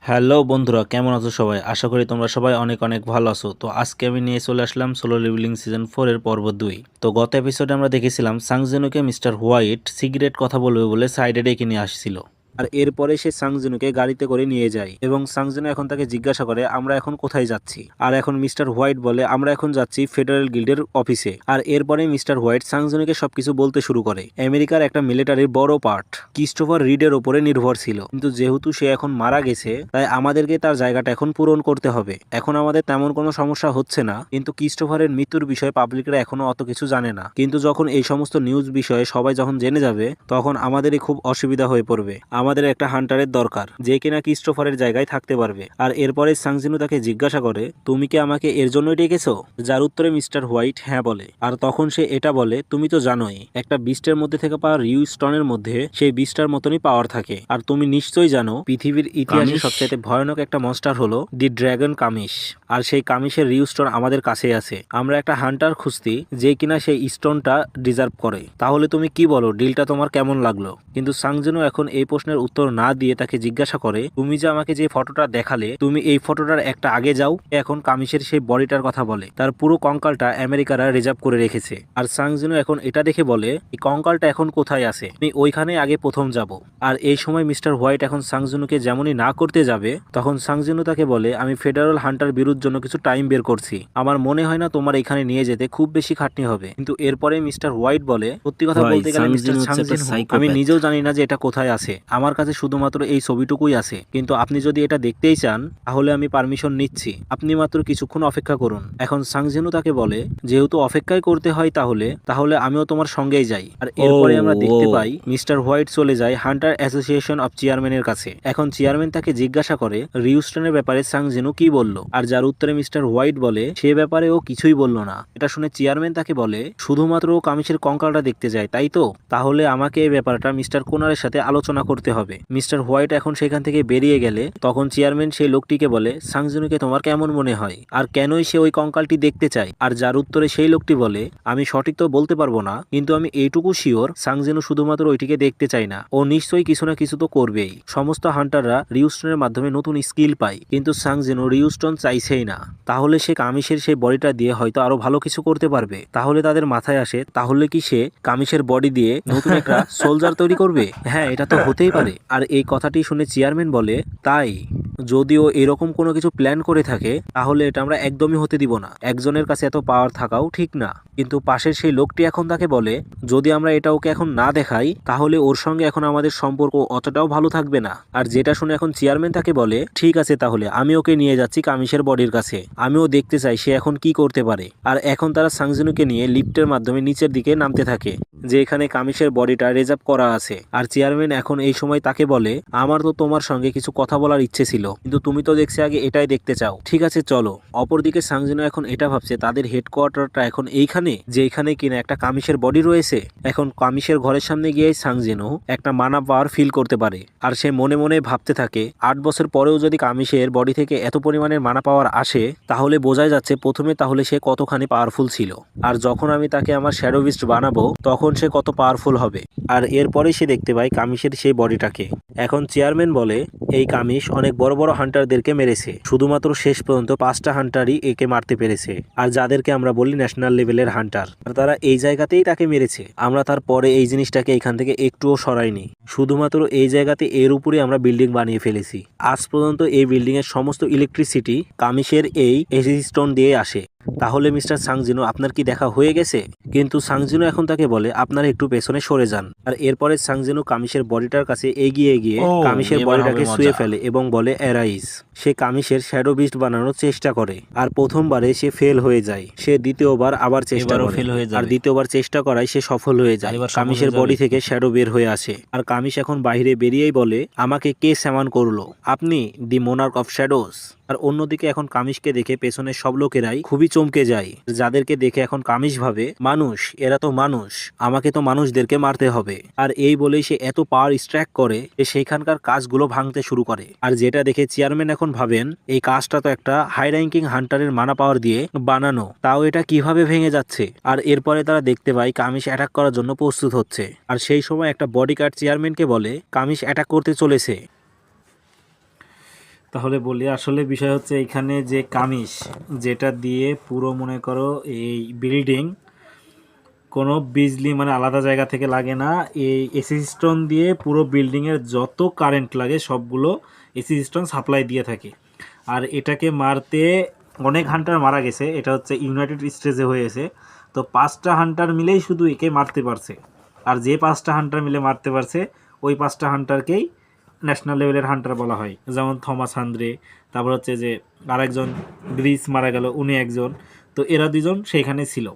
Hello বন্ধুরা, কেমন আছো সবাই? আশা করি তোমরা সবাই অনেক অনেক ভালো আছো। তো আজকে আমি নিয়ে চলে আসলাম সোলো লেভেলিং সিজন 4 এর পর্ব 2। তো গত এপিসোডে আমরা দেখেছিলাম সাংজেনুকে মিস্টার হোয়াইট সিগারেট কথা বলবে বলে সাইডে ডেকে নিয়ে আসছিল। আর এরপরে সে সাংজেনুকে গাড়িতে করে নিয়ে যায় এবং সাংজেনু এখন তাকে জিজ্ঞাসা করে আমরা এখন কোথায় যাচ্ছি। আর এখন মিস্টার হোয়াইট বলে আমরা এখন যাচ্ছি ফেডারেল গিল্ডের অফিসে। আর এরপরে মিস্টার হোয়াইট সাংজেনুকে সবকিছু বলতে শুরু করে। আমেরিকার একটা মিলিটারির বড় পার্ট ক্রিস্টোফার রিডের উপরে নির্ভর ছিল, কিন্তু যেহেতু সে এখন মারা গেছে তাই আমাদেরকে তার জায়গাটা এখন পূরণ করতে হবে। এখন আমাদের তেমন কোনো সমস্যা হচ্ছে না, কিন্তু ক্রিস্টোফারের মৃত্যুর বিষয়ে পাবলিকরা এখনো অত কিছু জানে না। কিন্তু যখন এই সমস্ত নিউজ বিষয়ে সবাই যখন জেনে যাবে তখন আমাদেরই খুব অসুবিধা হয়ে পড়বে। আমাদের একটা হান্টারের দরকার যে কিনা ক্রিস্টোফারের জায়গায় থাকতে পারবে। আর এরপরে সাংজিনু তাকে জিজ্ঞাসা করে তুমি কি আমাকে এর জন্যই ডেকেছো? যার উত্তরে মিস্টার হোয়াইট হ্যাঁ বলে। আর তখন সে এটা বলে তুমি তো জানোই একটা বিস্টের মধ্যে থেকে পাওয়া রিউ স্টোনের মধ্যে সেই বিস্টার মতনই পাওয়ার থাকে। আর তুমি নিশ্চয়ই জানো পৃথিবীর ইতিহাসে সবচেয়ে ভয়ানক একটা মনস্টার হলো দি ড্রাগন কামিশ। আর সেই কামিশের রিউ স্টোন আমাদের কাছেই আছে। আমরা একটা হান্টার খুঁজছি যে কিনা সেই স্টোনটা ডিজার্ভ করে। তাহলে তুমি কি বলো, ডিলটা তোমার কেমন লাগলো? কিন্তু সাংজিনু এখন এই প্রশ্নের উত্তর না দিয়ে তাকে জিজ্ঞাসা করে তুমি যে আমাকে যে ফটোটা দেখালে তুমি এই ফটোটার একটা আগে যাও। এখন কামিশের সেই বডিটার কথা বলে তার পুরো কঙ্কালটা আমেরিকারা রিজার্ভ করে রেখেছে। আর সাংজিনু এখন এটা দেখে বলে এই কঙ্কালটা এখন কোথায় আছে, আমি ওইখানে আগে প্রথম যাব। আর এই সময় মিস্টার হোয়াইট এখন সাংজিনুকে যেমনই না করতে যাবে তখন সাংজিনু তাকে বলে আমি ফেডারেল হান্টার বিরুদ্ধে জন্য কিছু টাইম বের করছি, আমার মনে হয় না তোমার এখানে নিয়ে যেতে খুব বেশি খাটনি হবে। কিন্তু এরপরে মিস্টার হোয়াইট বলে সত্যি কথা বলতে গেলে মিস্টার সাংজিনহু আমি নিজেও জানি না যে এটা কোথায় আছে, আমার কাছে শুধুমাত্র এই ছবিটুকুই আছে। কিন্তু আপনি যদি এটা দেখতেই চান তাহলে আমি পারমিশন নিচ্ছি, আপনি মাত্র কিছুক্ষণ অপেক্ষা করুন। এখন সাংজিনু তাকে বলে যেহেতু অপেক্ষাই করতে হয় তাহলে আমিও তোমার সঙ্গেই যাই। আর এরপরে আমরা দেখতে পাই মিস্টার হোয়াইট চলে যায় হান্টার অ্যাসোসিয়েশন অফ চেয়ারম্যানের কাছে। এখন চেয়ারম্যান তাকে জিজ্ঞাসা করে রিউস্টনের ব্যাপারে সাংজিনু কি বলল। আর যার উত্তরে মিস্টার হোয়াইট বলে সে ব্যাপারে ও কিছুই বলল না। এটা শুনে চেয়ারম্যান তাকে বলে শুধুমাত্র ও কামিশের কঙ্কালটা দেখতে যায় তাই তো, তাহলে আমাকে এই ব্যাপারটা মিস্টার কোনারের সাথে আলোচনা করতে হবে। মিস্টার হোয়াইট এখন সেখান থেকে বেরিয়ে গেলে তখন চেয়ারম্যান সেই লোকটিকে বলে সাংজিনুকে তোমার কেমন মনে হয় আর কেনই সে ওই কঙ্কালটি দেখতে চায়? আর যার উত্তরে সেই লোকটি বলে আমি সঠিক তো বলতে পারবো না, কিন্তু আমি এইটুকু শিওর সাংজিনু শুধুমাত্র ওইটিকে দেখতে চায় না, ও নিশ্চয়ই কিছু না কিছু তো করবেই। সমস্ত হান্টাররা রিউস্টনের মাধ্যমে নতুন স্কিল পায়, কিন্তু সাংজিনু রিউস্টন চাইছেই না। তাহলে সে কামিশের সেই বডিটা দিয়ে হয়তো আরো ভালো কিছু করতে পারবে। তাহলে তাদের মাথায় আসে তাহলে কি সে কামিশের বডি দিয়ে নতুন একটা সোলজার তৈরি করবে? হ্যাঁ, এটা তো হতেই পারে। আর এই কথাটি শুনে চেয়ারম্যান বলে তাই যদিও এরকম কোনো কিছু প্ল্যান করে থাকে তাহলে এটা আমরা একদমই হতে দিব না, একজনের কাছে এত পাওয়ার থাকাও ঠিক না। কিন্তু পাশের সেই লোকটি এখন তাকে বলে যদি আমরা এটা ওকে এখন না দেখাই তাহলে ওর সঙ্গে এখন আমাদের সম্পর্ক অতটাও ভালো থাকবে না। আর যেটা শুনে এখন চেয়ারম্যান তাকে বলে ঠিক আছে, তাহলে আমি ওকে নিয়ে যাচ্ছি কামিশের বডির কাছে, আমিও দেখতে চাই সে এখন কি করতে পারে। আর এখন তারা সাংজিনুকে নিয়ে লিফটের মাধ্যমে নিচের দিকে নামতে থাকে যে এখানে কামিশের বডিটা রিজার্ভ করা আছে। আর চেয়ারম্যান এখন এই সময় তাকে বলে আমার তো তোমার সঙ্গে কিছু কথা বলার ইচ্ছে ছিল, কিন্তু তুমি তো দেখছি আগে এটাই দেখতে চাও, ঠিক আছে চলো। অপরদিকে সাংজিনু এখন এটা ভাবছে তাদের হেডকোয়ার্টারটা এখন এইখানে, যে এখানে কিনা একটা কামিশের বডি রয়েছে। এখন কামিশের ঘরের সামনে গিয়ে সাংজিনু একটা মানা পাওয়ার ফিল করতে পারে। আর সে মনে মনে ভাবতে থাকে 8 বছর পরেও যদি কামিশের বডি থেকে এত পরিমাণের মানা পাওয়ার আসে তাহলে বোঝাই যাচ্ছে প্রথমে তাহলে সে কতখানি পাওয়ারফুল ছিল, আর যখন আমি তাকে আমার শ্যাডো বিস্ট বানাবো তখন সে কত পাওয়ারফুল হবে। আর এরপরে সে দেখতে পায় কামিশের সেই বডিটাকে। এখন চেয়ারম্যান বলে এই কামিশ অনেক বড় বড় হান্টারদেরকে মেরেছে, শুধুমাত্র শেষ পর্যন্ত 5টা হান্টারই একে মারতে পেরেছে, আর যাদেরকে আমরা বলি ন্যাশনাল লেভেলের হান্টার। আর তারা এই জায়গাতেই তাকে মেরেছে। আমরা তারপরে এই জিনিসটাকে এখান থেকে একটুও সরাইনি, শুধুমাত্র এই জায়গাতে এর উপরে আমরা বিল্ডিং বানিয়ে ফেলেছি। আজ পর্যন্ত এই বিল্ডিং এর সমস্ত ইলেকট্রিসিটি কামিশের এই এসি স্টোন দিয়ে আসে। তাহলে মিস্টার সাংজিনু আপনার কি দেখা হয়ে গেছে? কিন্তু সাংজিনু এখন তাকে বলে আপনারা একটু পেছনে সরে যান। আর এরপরে সাংজিনু কামিশের বডিটার কাছে এগিয়ে গিয়ে কামিশের বডিটাকে শুয়ে ফেলে এবং বলে অ্যারাইজ। সে কামিশের শ্যাডো বিস্ট বানানোর চেষ্টা করে, আর প্রথমবারে সে ফেল হয়ে যায়। সে দ্বিতীয়বার আবার চেষ্টা করে, আর দ্বিতীয়বার চেষ্টা করায় সে সফল হয়ে যায়। কামিশের বডি থেকে শ্যাডো বের হয়ে আসে। আর কামিশ এখন বাইরে বেরিয়েই বলে আমাকে কে স্যামান করলো? আপনি, দি মোনার্ক অফ শ্যাডোস। আর অন্যদিকে এখন কামিশকে দেখে পেছনের সব লোকেরাই খুবই চমকে যায়, যাদেরকে দেখে এখন কামিশ ভাবে মানুষ, এরা তো মানুষ, আমাকে তো মানুষদেরকে মারতে হবে। আর এই বলেই সে এত পাওয়ার স্ট্র্যাক করে যে সেইখানকার কাজগুলো ভাঙতে শুরু করে। আর যেটা দেখে চেয়ারম্যান এখন ভাবেন এই কাজটা তো একটা হাই র্যাঙ্কিং হান্টারের মানা পাওয়ার দিয়ে বানানো, তাও এটা কিভাবে ভেঙে যাচ্ছে। আর এরপরে তারা দেখতে পায় কামিশ অ্যাটাক করার জন্য প্রস্তুত হচ্ছে। আর সেই সময় একটা বডিগার্ড চেয়ারম্যানকে বলে কামিশ অ্যাটাক করতে চলেছে। তাহলে বলি, আসলে বিষয় হচ্ছে এখানে যে কামিজ যেটা দিয়ে পুরো মনে করো এই বিল্ডিং কোনো বিজলি মানে আলাদা জায়গা থেকে লাগে না, এই এসি স্টোন দিয়ে পুরো বিল্ডিংয়ের যত কারেন্ট লাগে সবগুলো এসি স্টোন সাপ্লাই দিয়ে থাকে। আর এটাকে মারতে অনেক হান্টার মারা গেছে, এটা হচ্ছে ইউনাইটেড স্টেটসে হয়েছে। তো 5টা হান্টার মিলেই শুধু একে মারতে পারছে, আর যে 5টা হান্টার মিলে মারতে পারছে ওই 5টা হান্টারকেই ন্যাশনাল লেভেলের হান্টার বলা হয়। যেমন থমাস হান্দ্রে, তারপর হচ্ছে যে আরেকজন গ্রিস মারা গেল, উনি একজন। তো এরা দুজন সেইখানে ছিল।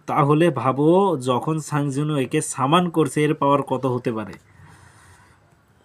তাহলে ভাবো যখন সাংজুনো একে সামান করছে এর পাওয়ার কত হতে পারে।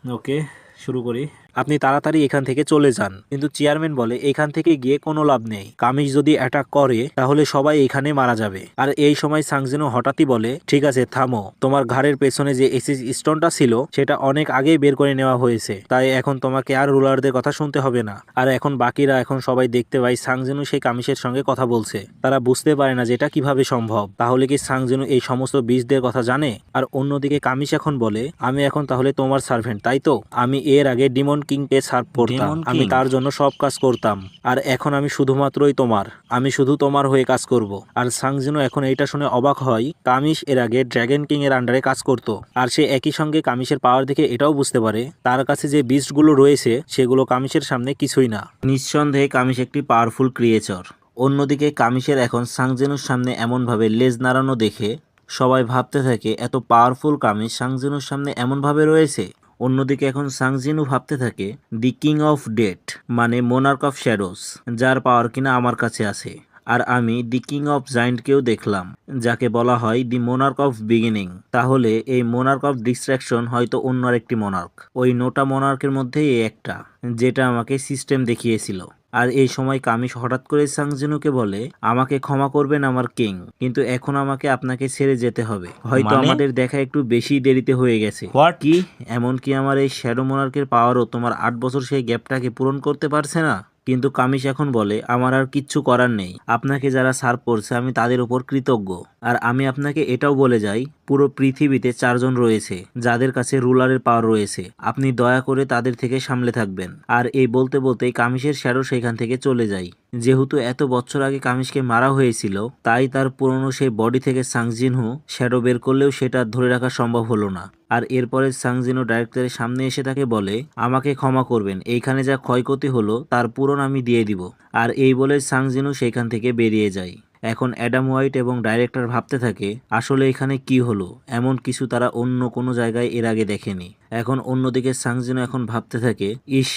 ওকে, শুরু করি। আপনি তাড়াতাড়ি এখান থেকে চলে যান, কিন্তু চেয়ারম্যান বলে এখান থেকে গিয়ে কোনো লাভ নেই, কামিজ যদি অ্যাটাক করে তাহলে সবাই এখানে মারা যাবে। আর এই সময় সাংজিনো হঠাৎই বলে, ঠিক আছে থামো, তোমার ঘাড়ের পেছনে যে এসিস স্টোনটা ছিল সেটা অনেক আগেই বের করে নেওয়া হয়েছে, তাই এখন তোমাকে আর রুলারদের কথা শুনতে হবে না। আর এখন বাকিরা এখন সবাই দেখতে পায় সাংজিনো সেই কামিজের সঙ্গে কথা বলছে। তারা বুঝতে পারে না যেটা কিভাবে সম্ভব। তাহলে কি সাংজিনো এই সমস্ত বীজদের কথা জানে? আর অন্যদিকে কামিজ এখন বলে, আমি এখন তাহলে তোমার সার্ভেন্ট, তাই তো? আমি এর আগে ডিমন কিংকে সার্ভ করতাম, আমি তার জন্য সব কাজ করতাম, আর এখন আমি শুধুমাত্রই তোমার, আমি শুধু তোমার হয়ে কাজ করব। আর সাংজিনো এখন এইটা শুনে অবাক হয়, কামিশ এর আগে ড্র্যাগন কিং এর আন্ডারে কাজ করত। আর সে একই সঙ্গে কামিশের পাওয়ার দেখে এটাও বুঝতে পারে তার কাছে যে বিস্টগুলো রয়েছে সেগুলো কামিশের সামনে কিছুই না। নিঃসন্দেহে কামিশ একটি পাওয়ারফুল ক্রিয়েচর। অন্যদিকে কামিশের এখন সাংজিনোর সামনে এমনভাবে লেজ নাড়ানো দেখে সবাই ভাবতে থাকে এত পাওয়ারফুল কামিজ সাংজিনোর সামনে এমনভাবে রয়েছে। অন্যদিকে এখন সাংজিনু ভাবতে থাকে, দি কিং অফ ডেথ মানে মোনার্ক অফ শ্যাডোস, যার পাওয়ার কিনা আমার কাছে আছে। আর আমি দি কিং অফ জায়েন্টকেও দেখলাম, যাকে বলা হয় দি মোনার্ক অফ বিগিনিং। তাহলে এই মোনার্ক অফ ডিস্ট্রাকশন হয়তো অন্য আরেকটি মোনার্ক, ওই নোটা মোনার্কের মধ্যেই এই একটা, যেটা আমাকে সিস্টেম দেখিয়েছিল। আর এই সময় কামিশ হঠাৎ করে সাংজিনুকে বলে, আমাকে ক্ষমা করবেন আমার কিং, কিন্তু এখন আমাকে আপনাকে ছেড়ে যেতে হবে। হয়তো আমাদের দেখা একটু বেশি দেরিতে হয়ে গেছে। কি এমনকি আমার এই শ্যাডো মোনার্কের পাওয়ারও তোমার 8 বছর সেই গ্যাপটাকে পূরণ করতে পারছে না? কিন্তু কামিশ এখন বলে, আমার আর কিচ্ছু করার নেই, আপনাকে যারা সার্ভ করছে আমি তাদের উপর কৃতজ্ঞ। আর আমি আপনাকে এটাও বলে যাই, পুরো পৃথিবীতে 4জন রয়েছে যাদের কাছে রুলারের পাওয়ার রয়েছে, আপনি দয়া করে তাদের থেকে সামলে থাকবেন। আর এই বলতে বলতেই কামিশের শ্যাডো সেখান থেকে চলে যায়। যেহেতু এত বছর আগে কামিশকে মারা হয়েছিল, তাই তার পুরনো সেই বডি থেকে সাংজিনহো শ্যাডো বের করলেও সেটা ধরে রাখা সম্ভব হলো না। আর এরপরে সাংজিনো ডাইরেক্টরের সামনে এসে তাকে বলে, আমাকে ক্ষমা করবেন, এইখানে যা ক্ষয়ক্ষতি হলো তার পূরণ আমি দিয়ে দিব। আর এই বলে সাংজিনো সেইখান থেকে বেরিয়ে যায়। এখন অ্যাডাম হোয়াইট এবং ডাইরেক্টর ভাবতে থাকে, আসলে এখানে কি হলো, এমন কিছু তারা অন্য কোনো জায়গায় এর আগে দেখেনি। এখন অন্যদিকে সাংজিনো এখন ভাবতে থাকে, ইস,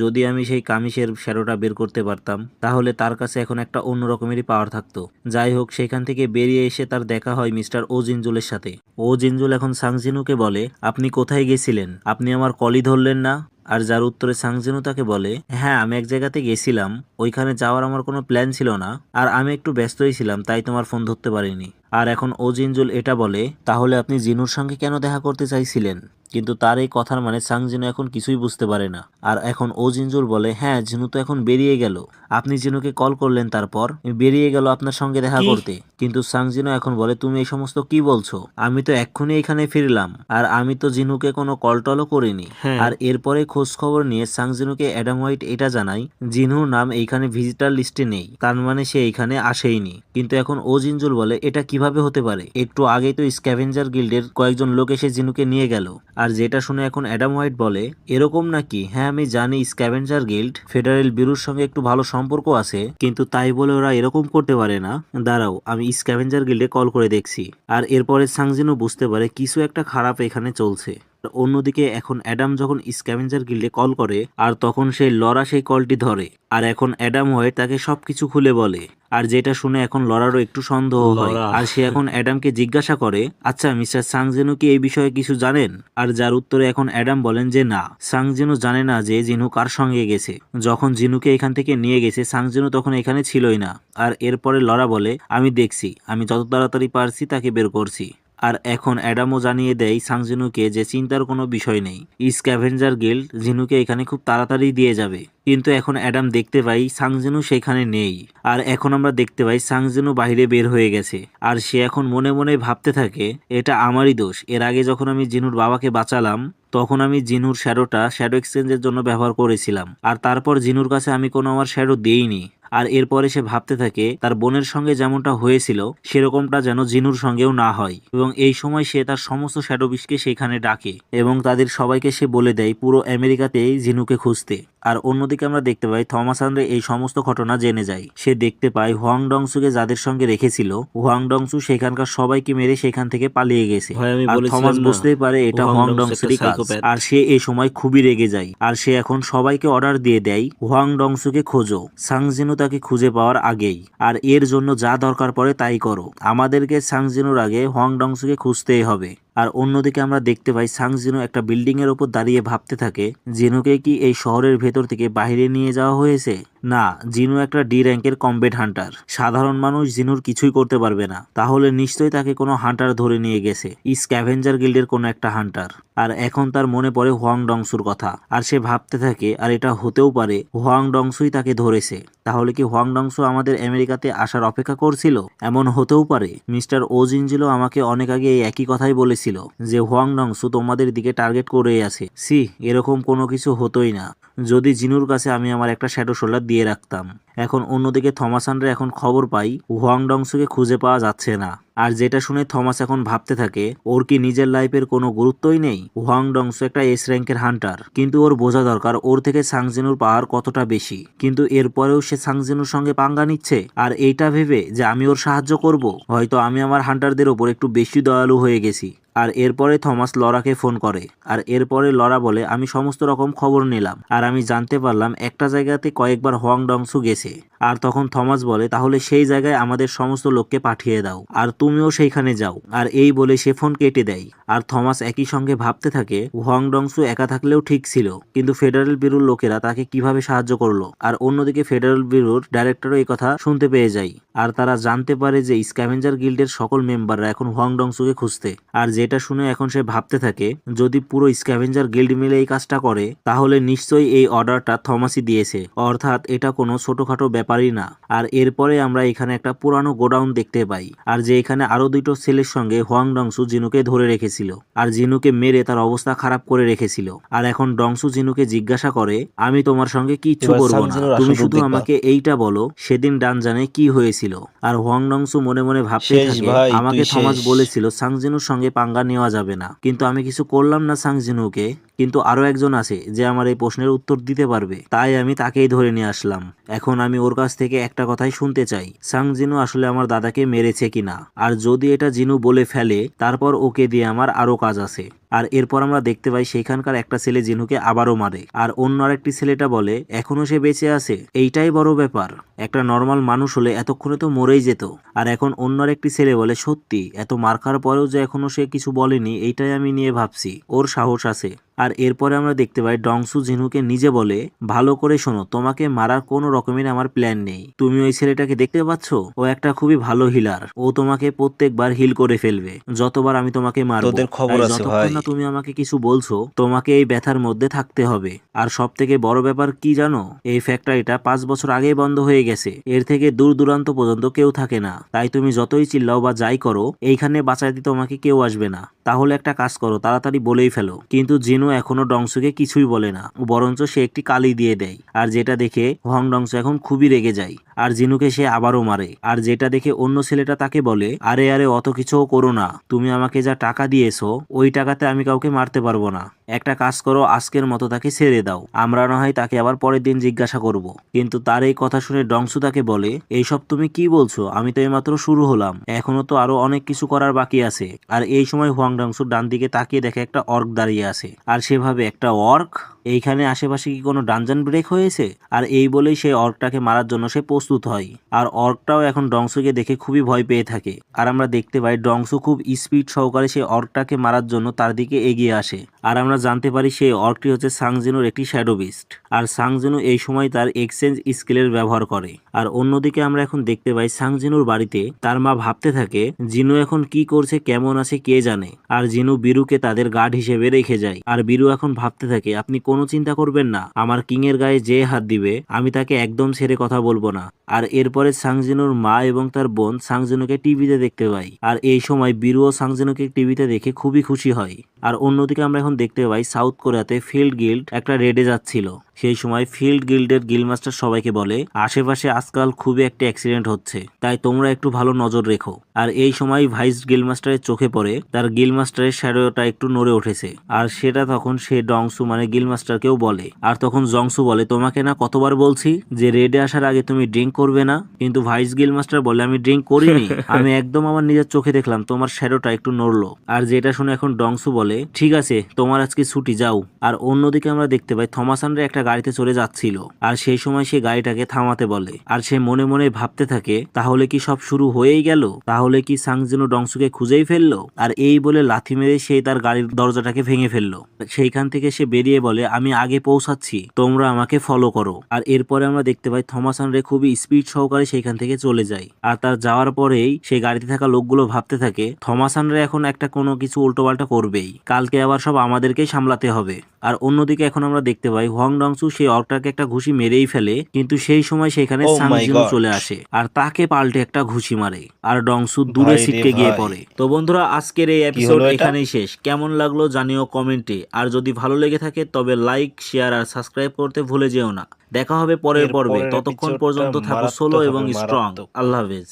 যদি আমি সেই কামিশের শ্যাডোটা বের করতে পারতাম তাহলে তার কাছে এখন একটা অন্য রকমেরই পাওয়ার থাকতো। যাই হোক, সেখান থেকে বেরিয়ে এসে তার দেখা হয় মিস্টার ও জিনজুলের সাথে। ও জিনজুল এখন সাংজিনুকে বলে, আপনি কোথায় গেছিলেন, আপনি আমার কলই ধরলেন না? আর যার উত্তরে সাংজিনু তাকে বলে, হ্যাঁ আমি এক জায়গাতে গেছিলাম, ওইখানে যাওয়ার আমার কোনো প্ল্যান ছিল না, আর আমি একটু ব্যস্তই ছিলাম তাই তোমার ফোন ধরতে পারিনি। আর এখন ও জিনজুল এটা বলে, তাহলে আপনি জিনুর সঙ্গে কেন দেখা করতে চাইছিলেন? কিন্তু তার এই কথার মানে সাংজিনু এখন কিছুই বুঝতে পারে না। আর এখন ও জিনজুল বলে, হ্যাঁ জিনু তো এখন বেরিয়ে গেল, আপনি জিনুকে কল করলেন তারপর বেরিয়ে গেল আপনার সঙ্গে দেখা করতে। কিন্তু সাংজিনু এখন বলে, তুমি এই সমস্ত কি বলছো, আমি তো এক্ষুনি এখানে ফিরলাম, আর আমি তো জিনুকে কোনো কল টলও করিনি। আর এরপরে খোঁজ খবর নিয়ে সাংজিনুকে অ্যাডাম হোয়াইট এটা জানায়, জিনুর নাম এইখানে ভিজিটার লিস্টে নেই, তার মানে সে এইখানে আসেইনি। কিন্তু এখন ও জিনজুল বলে, এটা কিভাবে হতে পারে, একটু আগেই তো স্ক্যাভেঞ্জার গিল্ডের কয়েকজন লোক এসে জিনুকে নিয়ে গেল। আর যেটা শুনে এখন অ্যাডাম হোয়াইট বলে, এরকম নাকি? হ্যাঁ আমি জানি স্ক্যাভেঞ্জার গিল্ড ফেডারেল ব্যুরোর সঙ্গে একটু ভালো সম্পর্ক আছে, কিন্তু তাই বলে ওরা এরকম করতে পারে না। দাঁড়াও, আমি স্ক্যাভেঞ্জার গিল্ডে কল করে দেখছি। আর এরপরে সাংজিনু বুঝতে পারে কিছু একটা খারাপ এখানে চলছে। অন্যদিকে এখন অ্যাডাম যখন স্ক্যাভেঞ্জার গিল্ডে কল করে, আর তখন সেই লরা সেই কলটি ধরে, আর এখন অ্যাডাম হোয়াইট তাকে সবকিছু খুলে বলে। আর যেটা শুনে এখন লরারও একটু সন্দেহ হয়, আর সে এখন অ্যাডামকে জিজ্ঞাসা করে, আচ্ছা মিস্টার সাংজিনু কি এই বিষয়ে কিছু জানেন? আর যার উত্তরে এখন অ্যাডাম বলেন যে না, সাংজিনু জানে না যে জিনু কার সঙ্গে গেছে। যখন জিনুকে এখান থেকে নিয়ে গেছে সাংজিনু তখন এখানে ছিলই না। আর এরপরে লরা বলে, আমি দেখছি, আমি যত তাড়াতাড়ি পারছি তাকে বের করছি। আর এখন অ্যাডামও জানিয়ে দেয় সাংজিনুকে যে চিন্তার কোনো বিষয় নেই, স্ক্যাভেঞ্জার গিল্ড জিনুকে এখানে খুব তাড়াতাড়ি দিয়ে যাবে। কিন্তু এখন অ্যাডাম দেখতে পাই সাংজিনু সেখানে নেই। আর এখন আমরা দেখতে পাই সাংজিনু বাইরে বের হয়ে গেছে। আর সে এখন মনে মনে ভাবতে থাকে এটা আমারই দোষ, এর আগে যখন আমি জিনুর বাবাকে বাঁচালাম তখন আমি জিনুর শ্যাডোটা শ্যাডো এক্সচেঞ্জের জন্য ব্যবহার করেছিলাম, আর তারপর জিনুর কাছে আমি কোনো আমার শ্যাডো দেইনি। আর এরপরে সে ভাবতে থাকে তার বোনের সঙ্গে যেমনটা হয়েছিল সেরকমটা যেন জিনুর সঙ্গেও না হয়, এবং এই সময় সে তার সমস্ত শ্যাডো বিশকে সেখানে ডাকে এবং তাদের সবাইকে সে বলে দেয় পুরো আমেরিকাতেই জিনুকে খুঁজতে। আর অন্যদিকে আমরা দেখতে পাই থমাস আন্দ্রে এই সমস্ত ঘটনা জেনে যায়। সে দেখতে পায় হোয়াং ডংসুকে যাদের সঙ্গে রেখেছিল হোয়াং ডংসু সেখানকার সবাইকে মেরে সেখান থেকে পালিয়ে গেছে। আর থমাস বুঝতেই পারে এটা হোয়াং ডংসুরই কাজ, আর সে এই সময় খুবই রেগে যায়। আর সে এখন সবাইকে অর্ডার দিয়ে দেয় হোয়াং ডংসুকে খোঁজো সাংজিনু তাকে খুঁজে পাওয়ার আগেই, আর এর জন্য যা দরকার পড়ে তাই করো, আমাদেরকে সাংজিনুর আগে হোয়াং ডংসুকে খুঁজতেই হবে। আর অন্যদিকে আমরা দেখতে পাই সাংজিনু একটা বিল্ডিং এর উপর দাঁড়িয়ে ভাবতে থাকে জিনুকে কি এই শহরের ভেতর থেকে বাইরে নিয়ে যাওয়া হয়েছে। না, জিনু একটা ডি র্যাঙ্কের কমব্যাট হান্টার, সাধারণ মানুষ জিনুর কিছুই করতে পারবে না, তাহলে নিশ্চয়ই তাকে কোনো হান্টার ধরে নিয়ে গেছে, স্ক্যাভেঞ্জার গিল্ডের কোনো একটা হান্টার। আর এখন তার মনে পড়ে হোয়াং ডংসুর কথা, আর সে ভাবতে থাকে আর এটা হতেও পারে হোয়াং ডংসুই তাকে ধরেছে, তাহলে কি হোয়াং ডংসু আমাদের আমেরিকাতে আসার অপেক্ষা করছিল? এমন হতেও পারে মিস্টার ও জিনজিলো আমাকে অনেক আগে এই একই কথাই বলেছিল যে হোয়াং ডংসু তোমাদের দিকে টার্গেট করেই আছে। সি, এরকম কোনো কিছু হতোই না যদি জিনুর কাছে আমি আমার একটা শ্যাডো শোল্ডার দিয়ে রাখতাম। এখন অন্যদিকে থমাস আন্ড্রে এখন খবর পাই হোয়াং ডংসুকে খুঁজে পাওয়া যাচ্ছে না। আর যেটা শুনে থমাস এখন ভাবতে থাকে ওর কি নিজের লাইফের কোনো গুরুত্বই নেই? হোয়াং ডংসু একটা এস র্যাঙ্কের হান্টার, কিন্তু ওর বোঝা দরকার ওর থেকে সাংজিনুর পাওয়ার কতটা বেশি, কিন্তু এরপরেও সে সাংজিনুর সঙ্গে পাঙ্গা নিচ্ছে। আর এইটা ভেবে যে আমি ওর সাহায্য করব, হয়তো আমি আমার হান্টারদের ওপর একটু বেশি দয়ালু হয়ে গেছি। আর এরপরে থমাস লরাকে ফোন করে, আর এরপরে লরা বলে আমি সমস্ত রকম খবর নিলাম আর আমি জানতে পারলাম একটা জায়গাতে কয়েকবার হোয়াং ডংসু গেছে। আর তখন থমাস বলে তাহলে সেই জায়গায় আমাদের সমস্ত লোককে পাঠিয়ে দাও আর তুমিও সেইখানে যাও। আর এই বলে সে ফোন কেটে দেয়। আর থমাস একই সঙ্গে ভাবতে থাকে হোয়াং ডংসু একা থাকলেও ঠিক ছিল, কিন্তু ফেডারেল ব্যুরোর লোকেরা তাকে কিভাবে সাহায্য করলো। আর অন্যদিকে ফেডারেল ব্যুরোর ডাইরেক্টরও এই কথা শুনতে পেয়ে যায়, আর তারা জানতে পারে যে স্ক্যাভেঞ্জার গিল্ডের সকল মেম্বাররা এখন হোয়াং ডংসুকে খুঁজতে। আর যেটা শুনে এখন সে ভাবতে থাকে যদি পুরো স্ক্যাভেঞ্জার গিল্ড মিলে এই কাজটা করে তাহলে নিশ্চয়ই এই অর্ডারটা থমাসই দিয়েছে, অর্থাৎ এটা কোনো ছোটখাটো ব্যাপারই না। আর এরপরে আমরা এখানে একটা পুরানো গোডাউন দেখতে পাই, আর যে এখানে আরো দুটো ছেলের সঙ্গে হোয়াং ডংসু জিনুকে ধরে রেখেছিল আর জিনুকে মেরে তার অবস্থা খারাপ করে রেখেছিল। আর এখন ডংসু জিনুকে জিজ্ঞাসা করে আমি তোমার সঙ্গে কিচ্ছু করবো না, তুমি শুধু আমাকে এইটা বলো সেদিন ডানজানে কি হয়েছিল। আর হোয়াং ডংসু মনে মনে ভাবতে থাকে আমাকে থমাস বলেছিল সাংজিনুর সঙ্গে পাঙ্গা নেওয়া যাবে না, কিন্তু আমি কিছু করলাম না সাংজিনুকে, কিন্তু আরো একজন আছে যে আমার এই প্রশ্নের উত্তর দিতে পারবে, তাই আমি তাকেই ধরে নিয়ে আসলাম। এখন আমি ওর কাছ থেকে একটা কথাই শুনতে চাই, সাংজিনু আসলে আমার দাদাকে মেরেছে কিনা, আর যদি এটা জিনু বলে ফেলে তারপর ওকে দিয়ে আমার আরো কাজ আছে। আর এরপর আমরা দেখতে পাই সেখানকার একটা ছেলে জিনুকে আবারও মারে, আর অন্য আরেকটি ছেলেটা বলে এখনো সে বেঁচে আছে, এইটাই বড় ব্যাপার, একটা নর্মাল মানুষ হলে এতক্ষণে তো মরেই যেত। আর এখন অন্য আরেকটি ছেলে বলে সত্যি এত মার খাওয়ার পরেও যে এখনো সে কিছু বলেনি এইটাই আমি নিয়ে ভাবছি, ওর সাহস আছে। আর এরপরে আমরা দেখতে পাই ডংসু জিনুকে নিজে বলে ভালো করে শোনো, তোমাকে মারার কোনো রকমের আমার প্ল্যান নেই, তুমি ওই ছেলেটাকে দেখতে পাচ্ছ ও একটা খুবই ভালো হিলার, ও তোমাকে প্রত্যেকবার হিল করে ফেলবে যতবার আমি তোমাকে মারবো, তোদের খবর আছে যতক্ষণ ভাই। না তুমি আমাকে কিছু বলছো তোমাকে এই ব্যথার মধ্যে থাকতে হবে। আর সব থেকে বড় ব্যাপার কি জানো, এই ফ্যাক্টরিটা 5 বছর আগেই বন্ধ হয়ে গেছে, এর থেকে দূর দূরান্ত পর্যন্ত কেউ থাকে না, তাই তুমি যতই চিল্লাও বা যাই করো এইখানে বাঁচাইতে তোমাকে কেউ আসবে না, তাহলে একটা কাজ করো তাড়াতাড়ি বলেই ফেলো। কিন্তু জিনু এখনো ডংসুকে কিছুই বলে না, বরঞ্চ সে একটি কালি দিয়ে দেয়, আর যেটা দেখে হোয়াং ডংসু এখন খুবই রেগে যায় আর জিনুকে সে আবারও মারে। আর যেটা দেখে অন্য ছেলেটা তাকে বলে আরে আরে অত কিছুও করো না, তুমি আমাকে যা টাকা দিয়েছো ওই টাকাতে আমি কাউকে মারতে পারবো না, একটা কাজ করো আজকের মতো তাকে ছেড়ে দাও, আমরা না হয় তাকে আবার পরের দিন জিজ্ঞাসা করব। কিন্তু তার এই কথা শুনে ডংসু তাকে বলে এইসব তুমি কি বলছো, আমি তো এইমাত্র শুরু হলাম, এখনো তো আরো অনেক কিছু করার বাকি আছে। আর এই সময় হোয়াং ডংসু ডান দিকে তাকিয়ে দেখে একটা অর্ক দাঁড়িয়ে আছে, আর সেভাবে একটা অর্ক এইখানে আশেপাশে কি কোনো ডানজন ব্রেক হয়েছে? আর এই বলেই সেই অর্কটাকে মারার জন্য সে প্রস্তুত হয়। আর অর্কটাও এখন ডংসুকে দেখে খুবই ভয় পেয়ে থাকে। আর আমরা দেখতে পাই ডংসু খুব স্পিড সহকারে সেই অর্কটাকে মারার জন্য তার দিকে এগিয়ে আসে। আর আমরা জানতে পারি সেই অর্কটি হচ্ছে সাংজিনুর একটি শ্যাডো বিস্ট। আর সাংজিনু এই সময় তার এক্সচেঞ্জ স্কিলের ব্যবহার করে। আর অন্যদিকে আমরা এখন দেখতে পাই সাংজিনুর বাড়িতে তার মা ভাবতে থাকে জিনু এখন কি করছে, কেমন আছে কে জানে। আর জিনু বীরুকে তাদের গার্ড হিসেবে রেখে যায়। আর বীরু এখন ভাবতে থাকে আপনি কোনো চিন্তা করবেন না, আমার কিং এর গায়ে যে হাত দিবে আমি তাকে একদম ছেড়ে কথা বলবো না। আর এরপরে সাংজিনুর মা এবং তার বোন সাংজিনুকে টিভিতে দেখতে পাই। আর এই সময় বীরু ও সাংজিনুকে টিভিতে দেখে খুবই খুশি হয়। আর অন্যদিকে আমরা এখন দেখতে পাই সাউথ কোরিয়াতে ফিল্ড গিল্ড একটা রেডে যাচ্ছিল। সেই সময় ফিল্ড গিল্ডের গিল্ডমাস্টার সবাইকে বলে আশেপাশে আজকাল খুবই একটা অ্যাক্সিডেন্ট হচ্ছে, তাই তোমরা একটু ভালো নজর রেখো। আর এই সময় ভাইস গিল্ডমাস্টারের চোখে পড়ে তার গিল্ডমাস্টারের শ্যাডোটা একটু নড়ে উঠেছে। আর সেটা তখন সে ডংসু মানে গিল্ডমাস্টারকেও বলে। আর তখন জংসু বলে তোমাকে না কতবার বলছি যে রেডে আসার আগে তুমি ড্রিঙ্ক করবে না, কিন্তু ভাইস গিল্ডমাস্টার বলে আমি ড্রিঙ্ক করিনি, আমি একদম আমার নিজের চোখে দেখলাম তোমার শ্যাডোটা একটু নড়লো। আর যেটা শুনে এখন ডংসু বলে ঠিক আছে তোমার আজকে ছুটি, যাও। আর অন্যদিকে আমরা দেখতে পাই থমাসানরা একটা গাড়িতে চলে যাচ্ছিল। আর সেই সময় সে গাড়িটাকে থামাতে বলে। আর সে মনে মনে ভাবতে থাকে তাহলে কি সব শুরু হয়েই গেল, তাহলে কি সাংজিনু ডংসুকে খুঁজেই ফেললো। আর এই বলে লাথি মেরে সে তার গাড়ির দরজাটাকে ভেঙে ফেললো। সেইখান থেকে সে বেরিয়ে বলে আমি আগে পৌঁছাচ্ছি, তোমরা আমাকে ফলো করো। আর এরপরে আমরা দেখতে পাই থমাসান রে খুবই স্পিড সহকারে সেইখান থেকে চলে যায়। আর তার যাওয়ার পরেই সেই গাড়িতে থাকা লোকগুলো ভাবতে থাকে থমাসান রে এখন একটা কোনো কিছু উল্টোপাল্টা করবেই, কালকে আবার সব আমাদেরকেই সামলাতে হবে। আর অন্যদিকে এখন আমরা দেখতে পাই হোয়াং ডংসু সেই অর্কটাকে একটা ঘুষি মেরেই ফেলে, কিন্তু সেই সময় সেখানে Oh my সাংজিনু God! চলে আসে আর তাকে পাল্টে একটা ঘুষি মারে। আর ডংসু দূরে ভাই রে ছিটকে গিয়ে ভাই, পড়ে। তো বন্ধুরা আজকের এই কি এপিসোড হলো এটা? এখানেই শেষ। কেমন লাগলো জানিও কমেন্টে। আর যদি ভালো লেগে থাকে তবে লাইক, শেয়ার আর সাবস্ক্রাইব করতে ভুলে যেও না। দেখা হবে পরের এর পর্বে, পরের ততক্ষণ এপিসোডটা পর্যন্ত থাকো সোলো মারাত্মক এবং হবে, স্ট্রং। মারাত্মক। আল্লাহ হাফেজ।